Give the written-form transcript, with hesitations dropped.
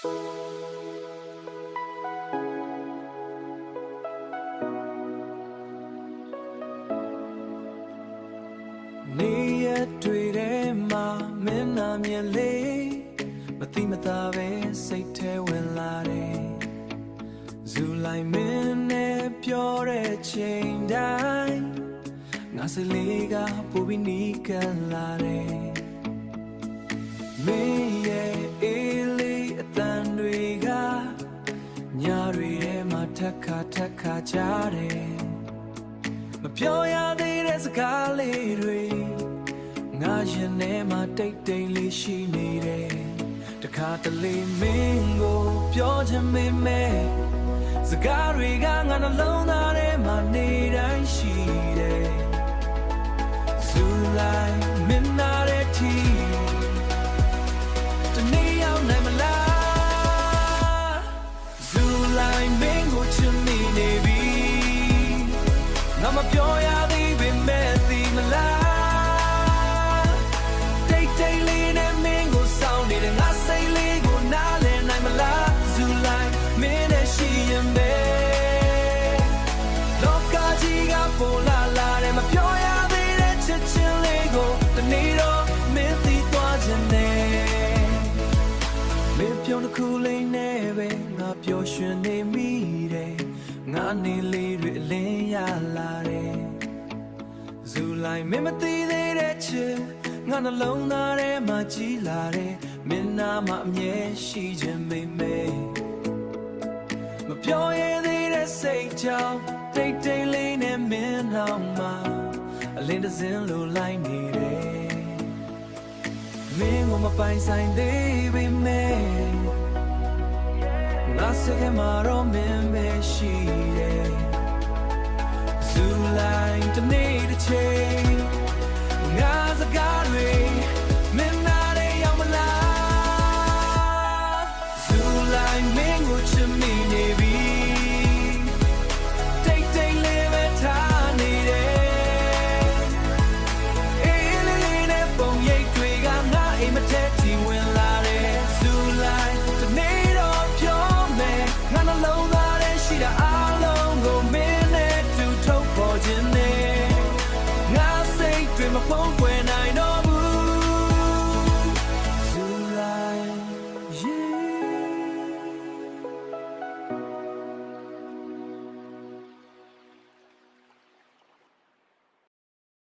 你也对的嘛，没那么累，没听没打呗，谁太温拉的？如来面的表的情带，我是那个不比你更拉的。没也一里单对个，伢对的嘛，他卡家的。မပြောရသေးတဲ့စကားလေးတွေငါရင်ထဲမှာတိတ်တိတ်လေးရှိနေတယ်တခါတလေမင်းကိုပြောချင်မိမယ်စကားတွေကငါနှလုံးသားထဲမှာနေတိုင်းရှိတယ်ဇူလိုင်းမင်းနာတဲ့ทีတနေ့ရောက်နိုင်မလားဇူလိုင်းမင်းကိုချစ်မိနေပြီငါမပြောရသေးပေမဲ့သိမလားတိတ်တိတ်လေးနဲ့မင်းကိုစောင့်နေတဲ့ငါစိတ်လေးကိုနားလည်နိုင်မလားဇူလိုင်းမင်းနဲ့ရှိရင်ပဲလောကကြီးကပေါ်လာတဲ့မပြောရသေးတဲ့ချစ်ချင်းလေးကိုတနေ့တော့မင်းသိသွားခြင်းနဲ့မင်းပြုံးတစ်ခုလေးနဲ့ပဲငါပျော်ရွှင်နေမိတယ်ငါနေလေးတွေအလင်းရလာတယ်ဇူလိုင်းမင်းမသိသေးတဲ့ချစ်ငါနှလုံးသားထဲမှာကြီးလာတယ်မင်းနာမှာအမြဲရှိခြင်းမိမေမပြောရသေးတဲ့စိတ်ကြောင့်တိတ်တိတ်လေးနဲ့မင်းနောက်မှာအလင်းတစ်စင်းလိုလိုက်နေတယ်မင်းကမပိုင်ဆိုင်သေးပေမဲ့ငါစိတ်ထဲမှာတော့မင်းပဲရှိတယ်ဇူလိုင်းတနေ့တစ်ချိန်ငါစကားတွေမင်းနာတဲ့ရောက်မလားဇူလိုင်းမင်းကိုချစ်မိနေပြီတိတ်တိတ်လေးပဲထားနေတယ်အေးလေးလေးနဲ့ပုံရိပ်တွေကငါအိမ်မထက်တီဝင်လာတယ်ဇူလိုင်းတနေ့တော့ပြောမယ်ငါနှလုံးသားထဲရှိတာအားလုံးကိုမင်းနဲ့တူထုတ်ပေါ်ခြင်းနဲ့ငါစိတ်တွေမဖုံးကွယ်